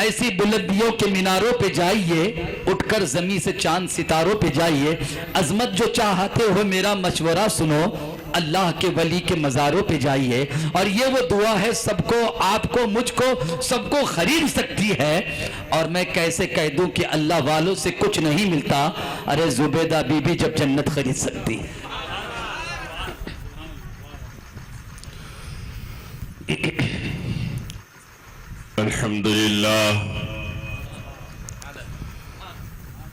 ایسی بلندیوں کے میناروں پہ جائیے، اٹھ کر زمین سے چاند ستاروں پہ جائیے، عظمت جو چاہتے ہو میرا مشورہ سنو، اللہ کے ولی کے مزاروں پہ جائیے۔ اور یہ وہ دعا ہے سب کو، آپ کو، مجھ کو، سب کو خرید سکتی ہے۔ اور میں کیسے کہہ دوں کہ اللہ والوں سے کچھ نہیں ملتا، ارے زبیدہ بی بی جب جنت خرید سکتی۔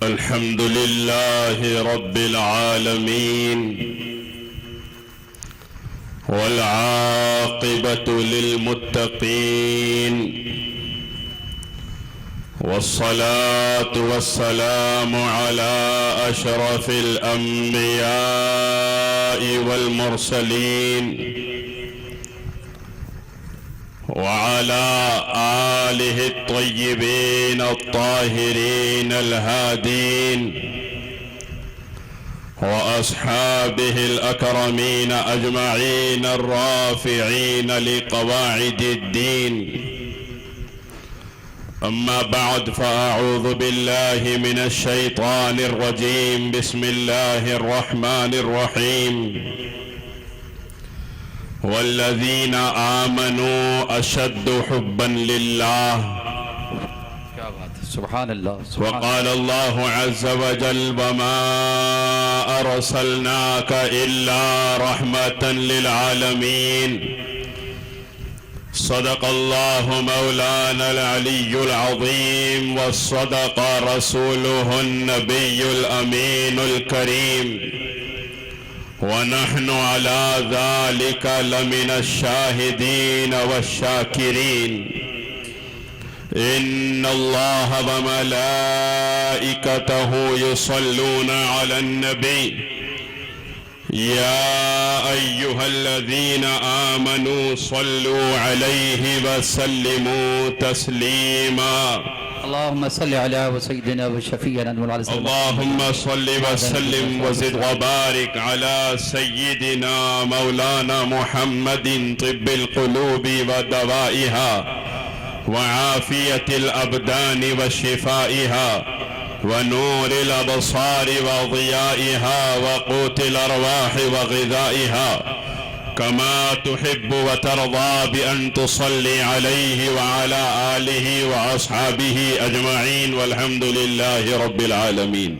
الحمد لله رب العالمين والعاقبة للمتقين والصلاة والسلام على أشرف الأنبياء والمرسلين وعلى آله الطيبين الطاهرين الهادين وأصحابه الأكرمين أجمعين الرافعين لقواعد الدين. أما بعد فأعوذ بالله من الشيطان الرجيم. بسم الله الرحمن الرحيم. والذين آمنوا أشد حبا لله. سبحان الله. وقال الله عز وجل وما أرسلناك إلا رحمة للعالمين. صدق الله مولانا العلي العظيم وصدق رسوله النبي الأمين الكريم ونحن على ذلك لمن الشاهدين والشاكرين. إن الله وملائكته يصلون على النبي يا أيها الذين آمنوا صلوا عليه وسلموا تسليما. اللهم صل على سيدنا وشفيعنا اللهم صل وسلم وزد وبارك على سيدنا مولانا محمد طب القلوب ودوائها وعافية الأبدان وشفائها ونور الأبصار وضيائها وقوت الأرواح وغذائها، كما تحب وترضى بأن تصلي عليه وعلى آله وأصحابه أجمعين والحمد لله رب العالمين.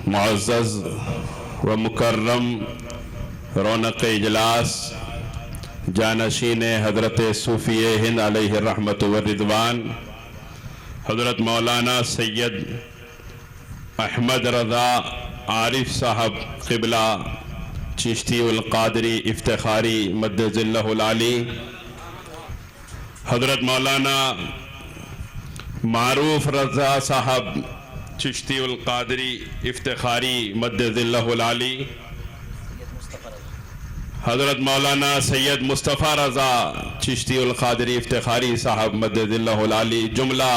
معزز ومکرم رونق اجلاس جانشین حضرت صوفی ہند علیہ الرحمت والرضوان حضرت مولانا سید احمد رضا عارف صاحب قبلہ چشتی القادری افتخاری مدد ذلہ العالی، حضرت مولانا معروف رضا صاحب چشتی القادری افتخاری مدد ذلہ العالی، حضرت مولانا سید مصطفیٰ رضا چشتی القادری افتخاری صاحب مدد ذلہ العالی، جملہ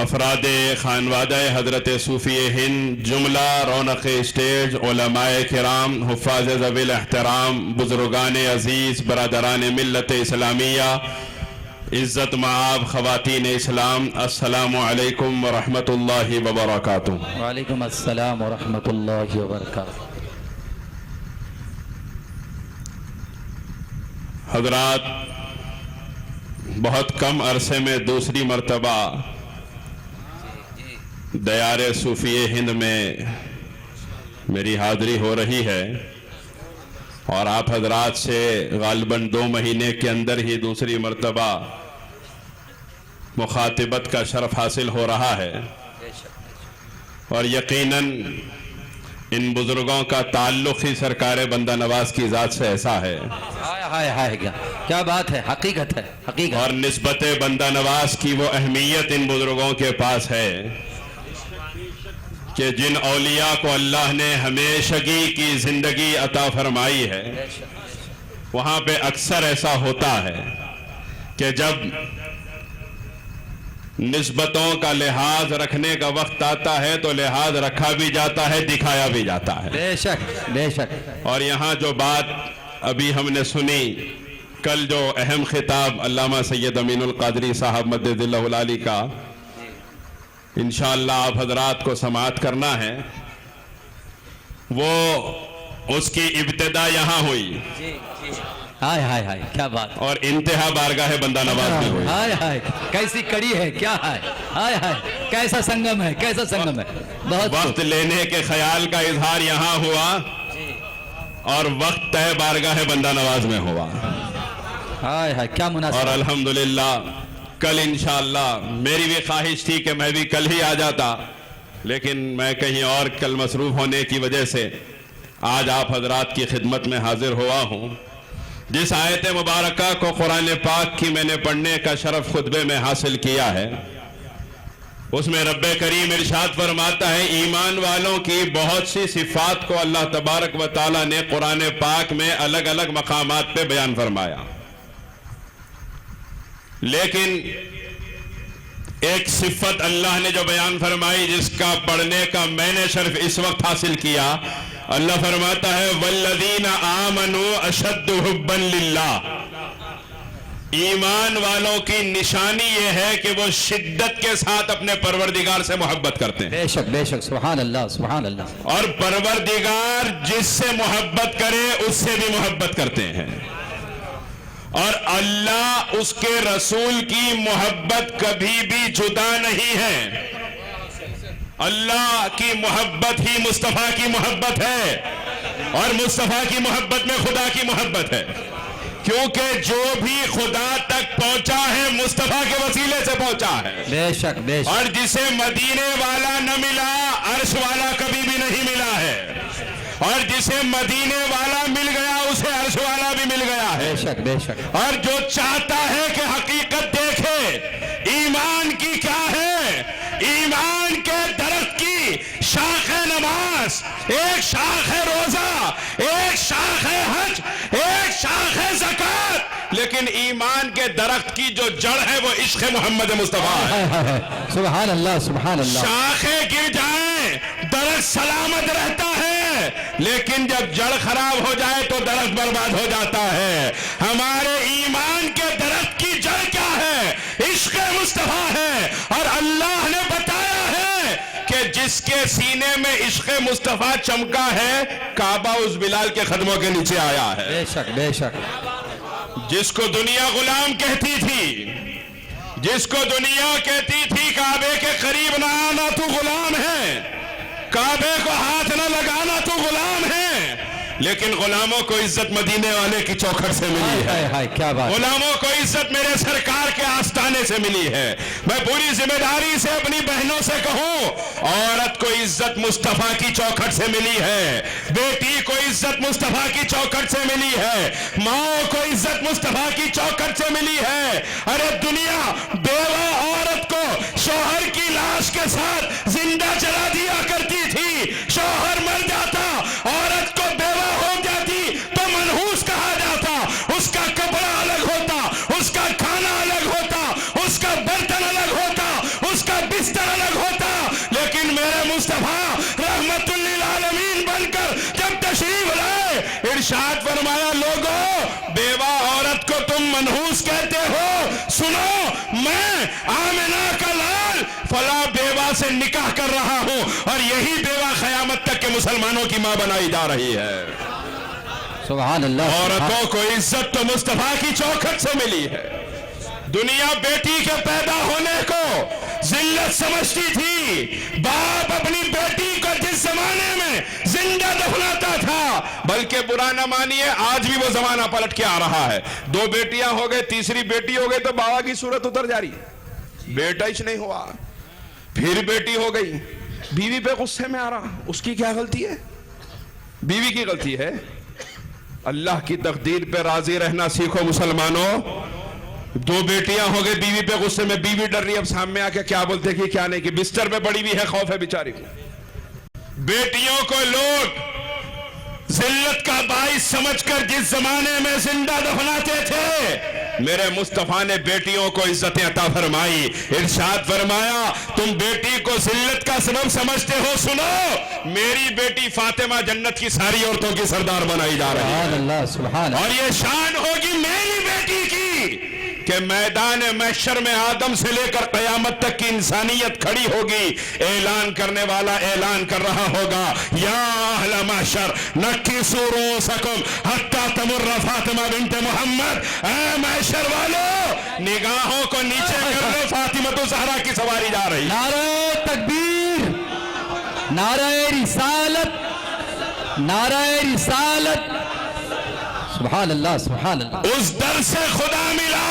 افراد خانوادہ حضرت صوفی ہند، جملہ رونق اسٹیج، علماء کرام، حفاظ ذوی الاحترام، بزرگان عزیز، برادران ملت اسلامیہ، عزت مآب خواتین اسلام، السلام علیکم ورحمۃ اللہ وبرکاتہ. وعلیکم السلام ورحمۃ اللہ وبرکاتہ. حضرات، بہت کم عرصے میں دوسری مرتبہ دیار صوفی ہند میں میری حاضری ہو رہی ہے، اور آپ حضرات سے غالباً 2 مہینے کے اندر ہی دوسری مرتبہ مخاطبت کا شرف حاصل ہو رہا ہے، اور یقیناً ان بزرگوں کا تعلق ہی سرکار بندہ نواز کی ذات سے ایسا ہے. کیا بات ہے، حقیقت ہے، حقیقت. اور نسبت بندہ نواز کی وہ اہمیت ان بزرگوں کے پاس ہے کہ جن اولیاء کو اللہ نے ہمیشگی کی زندگی عطا فرمائی ہے، وہاں پہ اکثر ایسا ہوتا ہے کہ جب نسبتوں کا لحاظ رکھنے کا وقت آتا ہے تو لحاظ رکھا بھی جاتا ہے، دکھایا بھی جاتا ہے. بے شک، بے شک. اور یہاں جو بات ابھی ہم نے سنی، کل جو اہم خطاب علامہ سید امین القادری صاحب مدد اللہ العالی کا انشاءاللہ آپ حضرات کو سماعت کرنا ہے، وہ اس کی ابتدا یہاں ہوئی ہائے ہائے ہائے کیا بات، اور انتہا بارگاہ بندہ نواز میں ہوئی۔ ہائے ہائے کیسی کڑی ہے، کیا ہے، ہائے ہائے کیسا سنگم ہے، کیسا سنگم ہے، بہت وقت لینے کے خیال کا اظہار یہاں ہوا اور وقت طے بارگاہ بندہ نواز میں ہوا، ہائے ہائے کیا اور مناسب، الحمدللہ کل انشاءاللہ میری بھی خواہش تھی کہ میں بھی کل ہی آ جاتا، لیکن میں کہیں اور کل مصروف ہونے کی وجہ سے آج آپ حضرات کی خدمت میں حاضر ہوا ہوں۔ جس آیت مبارکہ کو قرآن پاک کی میں نے پڑھنے کا شرف خطبے میں حاصل کیا ہے، اس میں رب کریم ارشاد فرماتا ہے ایمان والوں کی بہت سی صفات کو اللہ تبارک و تعالی نے قرآن پاک میں الگ الگ مقامات پہ بیان فرمایا، لیکن ایک صفت اللہ نے جو بیان فرمائی جس کا پڑھنے کا میں نے شرف اس وقت حاصل کیا، اللہ فرماتا ہے والذین آمنوا اشد حبا للہ، ایمان والوں کی نشانی یہ ہے کہ وہ شدت کے ساتھ اپنے پروردگار سے محبت کرتے ہیں، بے شک سبحان اللہ سبحان اللہ، اور پروردگار جس سے محبت کرے اس سے بھی محبت کرتے ہیں، اور اللہ اس کے رسول کی محبت کبھی بھی جدا نہیں ہے، اللہ کی محبت ہی مصطفیٰ کی محبت ہے، اور مصطفیٰ کی محبت میں خدا کی محبت ہے، کیونکہ جو بھی خدا تک پہنچا ہے مصطفیٰ کے وسیلے سے پہنچا ہے، بے شک اور جسے مدینے والا نہ ملا عرش والا کبھی بھی نہیں ملا ہے، اور جسے مدینے والا مل گیا اسے عرش والا بھی مل گیا ہے، بے شک اور جو چاہتا ہے کہ حقیقت دیکھے ایمان کی کیا ہے، ایمان کے درخت کی شاخ نماز، ایک شاخ ہے روزہ، ایک شاخ ہے حج، ایک شاخ ہے زکوٰۃ، لیکن ایمان کے درخت کی جو جڑ ہے وہ عشق محمد مصطفیٰ ہے، سبحان اللہ سبحان اللہ، شاخیں گر جائیں درخت سلامت رہتا ہے، لیکن جب جڑ خراب ہو جائے تو درخت برباد ہو جاتا ہے، ہمارے ایمان کے درخت کی جڑ کیا ہے، عشق مصطفیٰ ہے، اور اللہ نے بتایا ہے کہ جس کے سینے میں عشق مصطفیٰ چمکا ہے کعبہ اس بلال کے قدموں کے نیچے آیا ہے، بے شک جس کو دنیا غلام کہتی تھی، جس کو دنیا کہتی تھی کعبے کے قریب نہ آنا تو غلام ہے، کعبے کو ہاتھ نہ لگانا تو غلام ہے، لیکن غلاموں کو عزت مدینے والے کی چوکھٹ سے ملی ہے، کیا بات، غلاموں کو عزت میرے سرکار کے آستانے سے ملی ہے۔ میں پوری ذمہ داری سے اپنی بہنوں سے کہوں، عورت کو عزت مصطفیٰ کی چوکھٹ سے ملی ہے، بیٹی کو عزت مصطفیٰ کی چوکھٹ سے ملی ہے، ماں کو عزت مصطفیٰ کی چوکھٹ سے ملی ہے۔ ارے دنیا بیوہ عورت کو شوہر کی لاش کے ساتھ زندہ جلا دیا کرتی تھی، شوہر مر جاتا عورت کو بیوہ ہو جاتی تو منحوس کہا جاتا، اس کا کپڑا الگ ہوتا، اس کا کھانا الگ ہوتا، اس کا برتن الگ ہوتا، اس کا بستر الگ ہوتا، لیکن میرے مصطفیٰ رحمت للعالمین بن کر جب تشریف لائے ارشاد فرمایا لوگوں بیوہ عورت کو تم منحوس کہتے ہو، سنو میں آمنہ کا لال فلاں بیوہ سے نکاح کر رہا ہوں، اور یہی بیوہ قیامت تک کے مسلمانوں کی ماں بنائی جا رہی ہے۔ سبحان اللہ، عورتوں کو عزت تو مصطفیٰ کی چوکھٹ سے ملی ہے۔ دنیا بیٹی کے پیدا ہونے کو ذلت سمجھتی تھی، باپ اپنی بیٹی کو جس زمانے میں زندہ دفناتا تھا، بلکہ برا نہ مانیے آج بھی وہ زمانہ پلٹ کے آ رہا ہے، دو بیٹیاں ہو گئے تیسری بیٹی ہو گئی تو بابا کی صورت اتر جا رہی ہے، بیٹا ہی نہیں ہوا، پھر بیٹی ہو گئی بیوی پہ غصے میں آ رہا، اس کی کیا غلطی ہے؟ بیوی کی غلطی ہے۔ اللہ کی تقدیر پہ راضی رہنا سیکھو مسلمانوں، دو بیٹیاں ہو گئے بیوی پہ غصے میں، بیوی ڈر رہی ہے اب سامنے آ کے کیا بولتے کہ کیا نہیں، کہ بستر پہ پڑی ہوئی ہے، خوف ہے بیچاری کو۔ بیٹیوں کو لوگ ذلت کا باعث سمجھ کر جس زمانے میں زندہ دفناتے تھے، میرے مصطفیٰ نے بیٹیوں کو عزت عطا فرمائی، ارشاد فرمایا تم بیٹی کو ذلت کا سبب سمجھتے ہو، سنو میری بیٹی فاطمہ جنت کی ساری عورتوں کی سردار بنائی جا رہی ہے، سبحان اللہ سبحان اللہ، اور یہ شان ہوگی میری بیٹی نمائندگی کی کہ میدان محشر میں آدم سے لے کر قیامت تک کی انسانیت کھڑی ہوگی، اعلان کرنے والا اعلان کر رہا ہوگا یا اہل محشر نکسوا رؤوسکم حتی تمر فاطمہ بنت محمد، اے محشر والو نگاہوں کو نیچے کر لو، فاطمہ الزہرا کی سواری جا رہی۔ نعرہ تکبیر، نعرہ رسالت، نعرہ رسالت، سبحان اللہ سبحان اللہ۔ اس در سے خدا ملا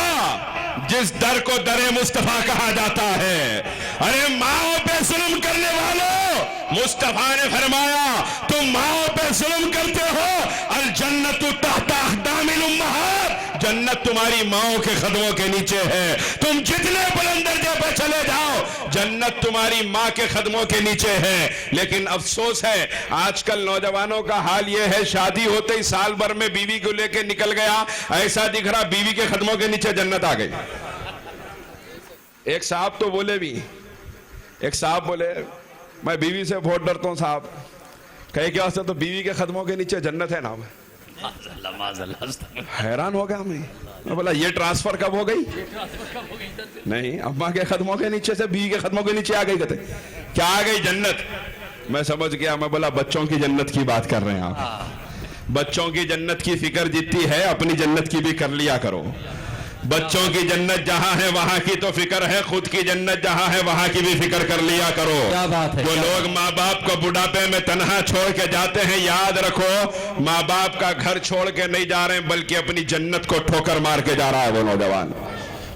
جس در کو در مصطفیٰ کہا جاتا ہے۔ ارے ماؤں پہ ظلم کرنے والوں، مصطفیٰ نے فرمایا تم ماؤں پہ ظلم کرتے ہو، الجنت تحت اقدام الامہات، جنت تمہاری ماؤں کے قدموں کے نیچے ہے، تم جتنے بلند درجے پہ چلے جاؤ جنت تمہاری ماں کے قدموں کے نیچے ہے۔ لیکن افسوس ہے آج کل نوجوانوں کا حال یہ ہے، شادی ہوتے ہی سال بھر میں بیوی کو لے کے نکل گیا، ایسا دکھ رہا بیوی کے قدموں کے نیچے جنت آ گئی۔ ایک صاحب تو بولے بھی، ایک صاحب بولے میں بیوی سے بہت ڈرتا ہوں صاحب، کہے کیا واسطے؟ تو بیوی کے قدموں کے نیچے جنت ہے نا۔ حیران ہو گیا میں بولا یہ ٹرانسفر کب ہو گئی؟ نہیں، اماں کے قدموں کے نیچے سے بیوی کے قدموں کے نیچے آ گئی، کہتے کیا آ گئی؟ جنت۔ میں سمجھ گیا، میں بولا بچوں کی جنت کی بات کر رہے ہیں آپ، بچوں کی جنت کی فکر جتنی ہے اپنی جنت کی بھی کر لیا کرو۔ بچوں کی جنت جہاں ہے وہاں کی تو فکر ہے، خود کی جنت جہاں ہے وہاں کی بھی فکر کر لیا کرو۔ کیا بات ہے، جو لوگ ماں باپ کو بڑھاپے میں تنہا چھوڑ کے جاتے ہیں، یاد رکھو ماں باپ کا گھر چھوڑ کے نہیں جا رہے ہیں بلکہ اپنی جنت کو ٹھوکر مار کے جا رہا ہے وہ نوجوان،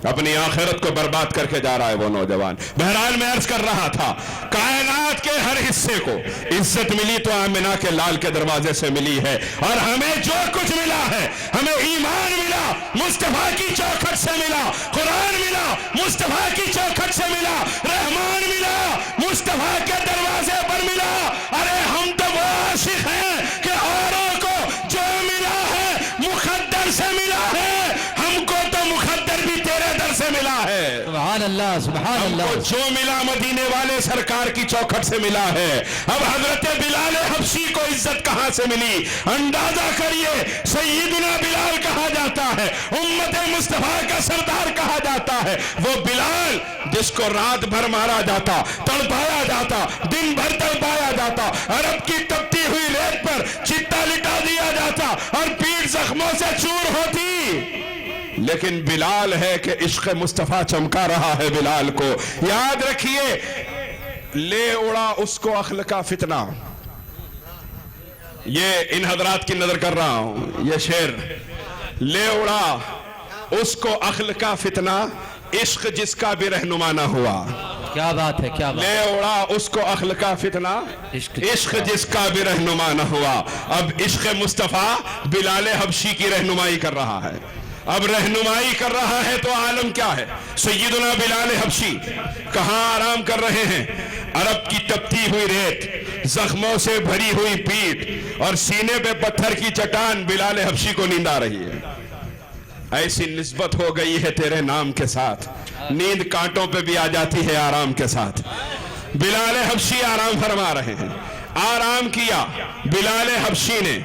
اپنی آخرت کو برباد کر کے جا رہا ہے وہ نوجوان۔ بہرحال میں عرض کر رہا تھا کائنات کے ہر حصے کو عزت ملی تو آمنہ کے لال کے دروازے سے ملی ہے، اور ہمیں جو کچھ ملا ہے، ہمیں ایمان ملا مصطفیٰ کی چوکھٹ سے ملا، قرآن ملا مصطفیٰ کی چوکھٹ سے ملا، رحمان ملا مصطفیٰ کے دروازے پر ملا۔ ارے ہم تو وہ عاشق ہیں کہ اوروں کو جو ملا ہے مقدر سے ملا ہے، ہم کو تو مقدر بھی تیرے در سے ملا ہے۔ سبحان اللہ سبحان ہم اللہ۔ کو جو ملا مدینے والے سرکار کی چوکھٹ سے ملا ہے۔ اب حضرت بلال حبشی کو عزت کہاں سے ملی؟ اندازہ کریے، سیدنا بلال کہا جاتا ہے، امت مصطفیٰ کا سردار کہا جاتا ہے، وہ بلال جس کو رات بھر مارا جاتا، تڑپایا جاتا، دن بھر تڑپایا جاتا، عرب کی تپتی ہوئی ریت پر چتا لٹا دیا جاتا اور پیٹ زخموں سے چور ہوتی، لیکن بلال ہے کہ عشق مصطفیٰ چمکا رہا ہے بلال کو۔ یاد رکھیے، لے اڑا اس کو عقل کا فتنہ، یہ ان حضرات کی نظر کر رہا ہوں، یہ شعر، لے اڑا اس کو عقل کا فتنہ، عشق جس کا بھی رہنما نہ ہوا۔ کیا بات ہے، کیا بات لے اڑا اس کو عقل کا فتنہ، عشق جس کا بھی رہنما نہ ہوا۔ اب عشق مصطفیٰ بلال حبشی کی رہنمائی کر رہا ہے، اب رہنمائی کر رہا ہے تو عالم کیا ہے؟ سیدنا بلال حبشی کہاں آرام کر رہے ہیں؟ عرب کی تپتی ہوئی ریت، زخموں سے بھری ہوئی پیٹ اور سینے پہ پتھر کی چٹان، بلال حبشی کو نیند آ رہی ہے۔ ایسی نسبت ہو گئی ہے تیرے نام کے ساتھ، نیند کانٹوں پہ بھی آ جاتی ہے آرام کے ساتھ۔ بلال حبشی آرام فرما رہے ہیں، آرام کیا بلال حبشی نے،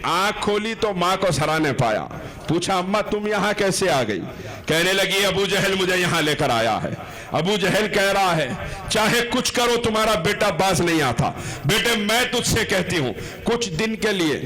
آنکھ کھولی تو ماں کو سرانے پایا، پوچھا اماں تم یہاں کیسے آ گئی؟ کہنے لگی ابو جہل مجھے یہاں لے کر آیا ہے۔ ابو جہل کہہ رہا ہے چاہے کچھ کرو تمہارا بیٹا باز نہیں آتا، بیٹے میں تجھ سے کہتی ہوں کچھ دن کے لیے،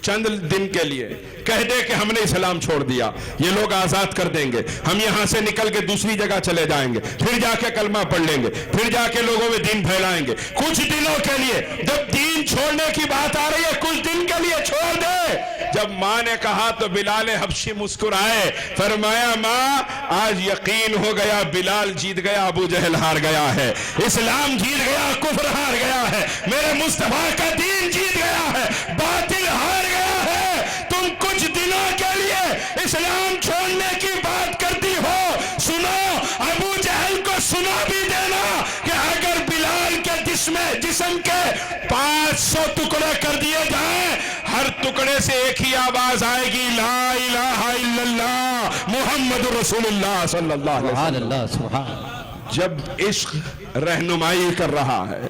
چند دن کے لیے کہہ دے کہ ہم نے اسلام چھوڑ دیا، یہ لوگ آزاد کر دیں گے، ہم یہاں سے نکل کے دوسری جگہ چلے جائیں گے، پھر جا کے کلمہ پڑھ لیں گے، پھر جا کے لوگوں میں دین پھیلائیں گے۔ کچھ دنوں کے لیے، جب دین چھوڑنے کی بات آ رہی ہے کچھ دن کے لیے چھوڑ دے۔ جب ماں نے کہا تو بلال حبشی مسکرائے، فرمایا ماں آج یقین ہو گیا بلال جیت گیا، ابو جہل ہار گیا ہے، اسلام جیت گیا، کفر ہار گیا ہے، میرے مصطفیٰ کا دین جیت گیا ہے، باطل ہار گیا ہے۔ تم کچھ دنوں کے لیے اسلام چھوڑنے کی بات کرتی ہو، سنو ابو جہل کو سنا بھی دینا کہ اگر بلال کے جسم کے 500 ٹکڑے کر دیے جائیں، ہر ٹکڑے سے ایک ہی آواز آئے گی لا الہ الا اللہ محمد رسول اللہ صلی اللہ علیہ وسلم۔ سبحان اللہ سبحان۔ جب عشق رہنمائی کر رہا ہے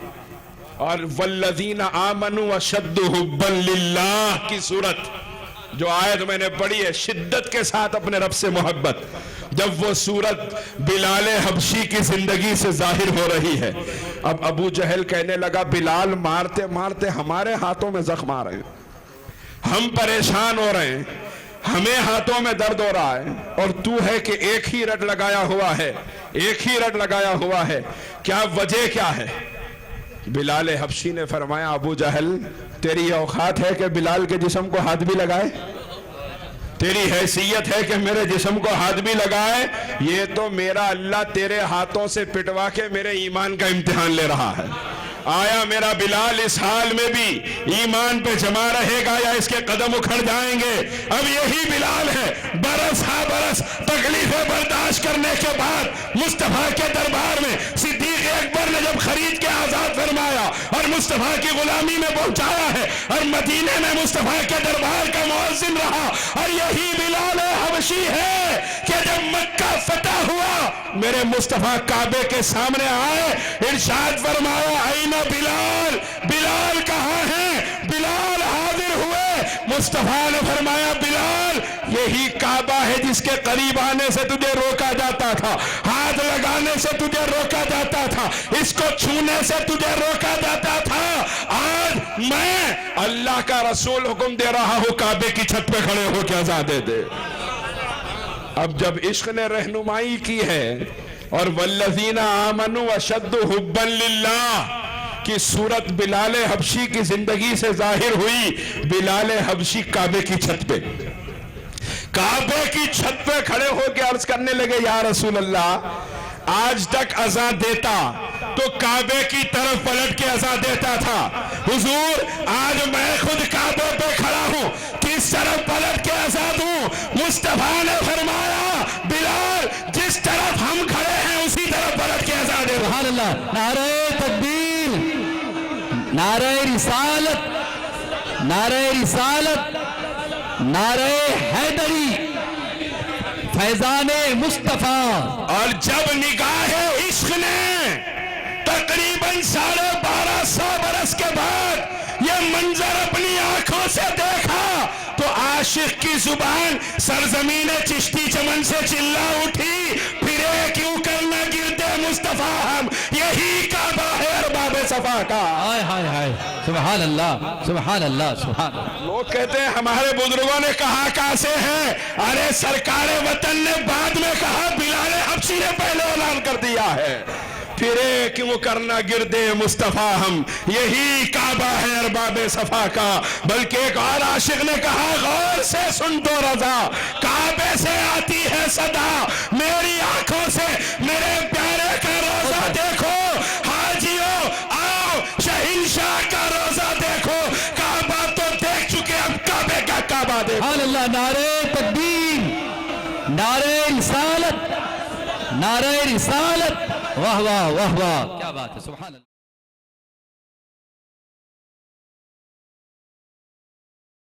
اور والذین آمنوا اشد حبا للہ کی صورت، جو آیت میں نے پڑھی ہے شدت کے ساتھ اپنے رب سے محبت، جب وہ صورت بلال حبشی کی زندگی سے ظاہر ہو رہی ہے، اب ابو جہل کہنے لگا بلال مارتے مارتے ہمارے ہاتھوں میں زخم آ رہے ہیں، ہم پریشان ہو رہے ہیں، ہمیں ہاتھوں میں درد ہو رہا ہے، اور تو ہے کہ ایک ہی رٹ لگایا ہوا ہے، ایک ہی رٹ لگایا ہوا ہے، کیا وجہ کیا ہے؟ بلال حبشی نے فرمایا ابو جہل تیری اوقات ہے کہ بلال کے جسم کو ہاتھ بھی لگائے؟ تیری حیثیت ہے کہ میرے جسم کو ہاتھ بھی لگائے؟ یہ تو میرا اللہ تیرے ہاتھوں سے پٹوا کے میرے ایمان کا امتحان لے رہا ہے، آیا میرا بلال اس حال میں بھی ایمان پہ جمع رہے گا یا اس کے قدم اکھڑ جائیں گے؟ اب یہی بلال ہے، برس ہا برس تکلیفیں برداشت کرنے کے بعد مصطفیٰ کے دربار میں صدیق اکبر نے جب خرید کے آزاد فرمایا اور مصطفیٰ کی غلامی میں پہنچایا ہے، اور مدینے میں مصطفیٰ کے دربار کا مؤذن رہا، اور یہی بلال حبشی ہے کہ جب مکہ فتح ہوا میرے مصطفیٰ کعبے کے سامنے آئے، ارشاد فرمایا اینہ بلال، بلال کہاں ہیں؟ بلال حاضر ہوئے، مصطفیٰ نے فرمایا بلال یہی کعبہ ہے جس کے قریب آنے سے تجھے روکا جاتا تھا، ہاتھ لگانے سے تجھے روکا جاتا تھا، اس کو چھونے سے تجھے روکا جاتا تھا، آج میں اللہ کا رسول حکم دے رہا ہوں کعبے کی چھت پہ کھڑے ہو کے اذان دے دے۔ اب جب عشق نے رہنمائی کی ہے اور والذین آمنوا اشد حبا للہ کی صورت بلال حبشی کی زندگی سے ظاہر ہوئی، بلال حبشی کعبے کی چھت پہ کھڑے ہو کے عرض کرنے لگے یا رسول اللہ آج تک اذان دیتا تو کعبے کی طرف پلٹ کے اذان دیتا تھا، حضور آج میں خود کعبے پہ کھڑا ہوں، کس طرف پلٹ کے اذان دوں؟ مصطفیٰ نے فرمایا بلال جس طرف ہم کھڑے ہیں اسی طرف پلٹ کے اذان دے۔ سبحان اللہ، نعرہ تکبیر، نعرہ رسالت، نعرہ رسالت، نعرہ حیدری، فیضان مصطفیٰ۔ اور جب نگاہ عشق نے تقریباً 1250 برس کے بعد یہ منظر اپنی آنکھوں سے دیکھا تو عاشق کی زبان سرزمین چشتی چمن سے چلا اٹھی، پھرے کیوں کرنا گرتے مصطفیٰ ہم، یہی کعبہ ہے ارباب صفا کا۔ ہائے ہائے ہائے، سبحان اللہ سبحان اللہ سبحان اللہ۔ لوگ کہتے ہیں ہمارے بزرگوں نے کہا کیسے ہیں، ارے سرکار وطن نے بعد میں کہا، بلال حبشی نے پہلے اعلان کر دیا ہے، پھرے کیوں کرنا گردے مصطفیٰ ہم، یہی کعبہ ہے ارباب صفا کا۔ بلکہ ایک اور عاشق نے کہا غور سے سن تو رضا، کعبے سے آتی ہے صدا، میری آنکھوں سے میرے پیارے کا روزہ دیکھو، حاجیوں آؤ شہنشاہ کا روزہ دیکھو، کعبہ تو دیکھ چکے اب کعبے کا کعبہ دیکھو۔ سبحان اللہ، نعرہ تکبیر، نعرہ رسالت، نعرہ رسالت، واہ واہ واہ واہ، کیا بات ہے، سبحان اللہ۔